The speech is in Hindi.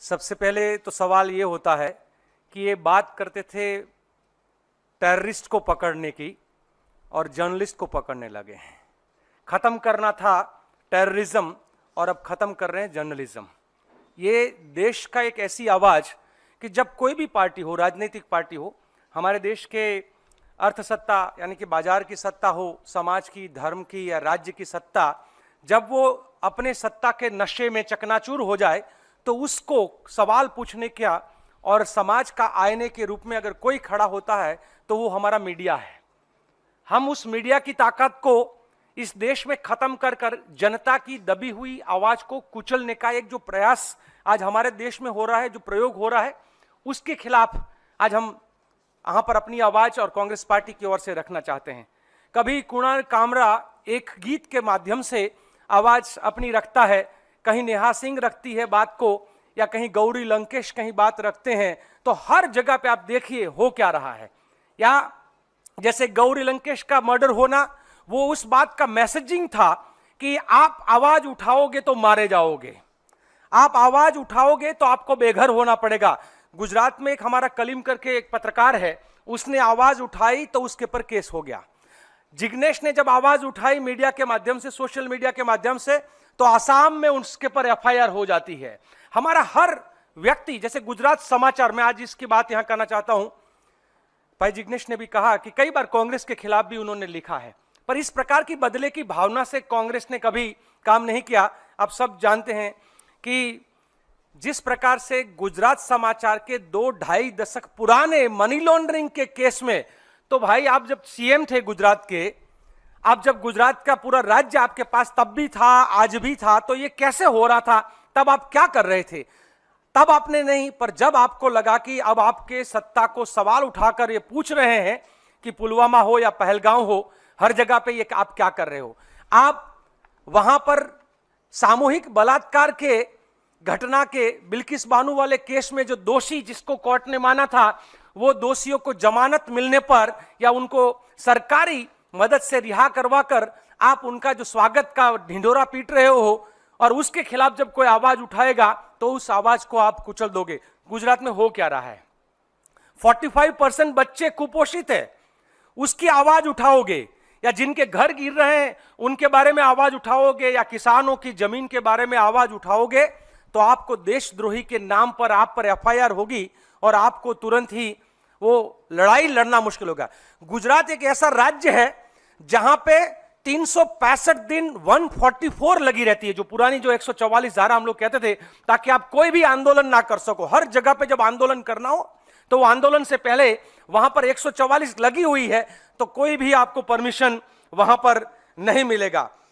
सबसे पहले तो सवाल ये होता है कि ये बात करते थे टेररिस्ट को पकड़ने की और जर्नलिस्ट को पकड़ने लगे हैं। खत्म करना था टेररिज्म और अब खत्म कर रहे हैं जर्नलिज्म। ये देश का एक ऐसी आवाज कि जब कोई भी पार्टी हो, राजनीतिक पार्टी हो, हमारे देश के अर्थसत्ता यानी कि बाजार की सत्ता हो, समाज की, धर्म की या राज्य की सत्ता, जब वो अपने सत्ता के नशे में चकनाचूर हो जाए तो उसको सवाल पूछने का और समाज का आईने के रूप में अगर कोई खड़ा होता है तो वो हमारा मीडिया है। हम उस मीडिया की ताकत को इस देश में खत्म कर कर जनता की दबी हुई आवाज को कुचलने का एक जो प्रयास आज हमारे देश में हो रहा है, जो प्रयोग हो रहा है, उसके खिलाफ आज हम यहां पर अपनी आवाज और कांग्रेस पार्टी की ओर से रखना चाहते हैं। कभी कुणाल कामरा एक गीत के माध्यम से आवाज अपनी रखता है, कहीं नेहा सिंह रखती है बात को, या कहीं गौरी लंकेश कहीं बात रखते हैं, तो हर जगह पे आप देखिए हो क्या रहा है। या जैसे गौरी लंकेश का मर्डर होना, वो उस बात का मैसेजिंग था कि आप आवाज उठाओगे तो मारे जाओगे, आप आवाज उठाओगे तो आपको बेघर होना पड़ेगा। गुजरात में एक हमारा कलीम करके एक पत्रकार है, उसने आवाज उठाई तो उसके ऊपर केस हो गया। जिग्नेश ने जब आवाज उठाई मीडिया के माध्यम से, सोशल मीडिया के माध्यम से, तो आसाम में उसके पर एफआईआर हो जाती है। हमारा हर व्यक्ति, जैसे गुजरात समाचार, मैं आज इसकी बात यहां करना चाहता हूं, भाई जिग्नेश ने भी कहा कि कई बार कांग्रेस के खिलाफ भी उन्होंने लिखा है, पर इस प्रकार की बदले की भावना से कांग्रेस ने कभी काम नहीं किया। आप सब जानते हैं कि जिस प्रकार से गुजरात समाचार के 2-2.5 दशक पुराने मनी लॉन्ड्रिंग के केस में, तो भाई आप जब सीएम थे गुजरात के, आप जब गुजरात का पूरा राज्य आपके पास तब भी था, आज भी था, तो ये कैसे हो रहा था? तब आप क्या कर रहे थे? तब आपने नहीं, पर जब आपको लगा कि अब आपके सत्ता को सवाल उठाकर ये पूछ रहे हैं कि पुलवामा हो या पहलगांव हो, हर जगह पे ये आप क्या कर रहे हो? आप वहां पर सामूहिक बलात्कार के घटना के बिल्किस बानो वाले केस में जो दोषी, जिसको कोर्ट ने माना था, वो दोषियों को जमानत मिलने पर या उनको सरकारी मदद से रिहा करवाकर आप उनका जो स्वागत का ढिंढोरा पीट रहे हो, और उसके खिलाफ जब कोई आवाज उठाएगा तो उस आवाज को आप कुचल दोगे। गुजरात में हो क्या रहा है? 45% बच्चे कुपोषित है, उसकी आवाज उठाओगे? या जिनके घर गिर रहे हैं उनके बारे में आवाज उठाओगे? या किसानों की जमीन के बारे में आवाज उठाओगे? तो आपको देशद्रोही के नाम पर आप पर एफआईआर होगी और आपको तुरंत ही वो लड़ाई लड़ना मुश्किल होगा। गुजरात एक ऐसा राज्य है जहां पे 365 दिन 144 लगी रहती है, जो पुरानी जो 144 धारा हम लोग कहते थे, ताकि आप कोई भी आंदोलन ना कर सको। हर जगह पे जब आंदोलन करना हो तो वो आंदोलन से पहले वहां पर 144 लगी हुई है, तो कोई भी आपको परमिशन वहां पर नहीं मिलेगा।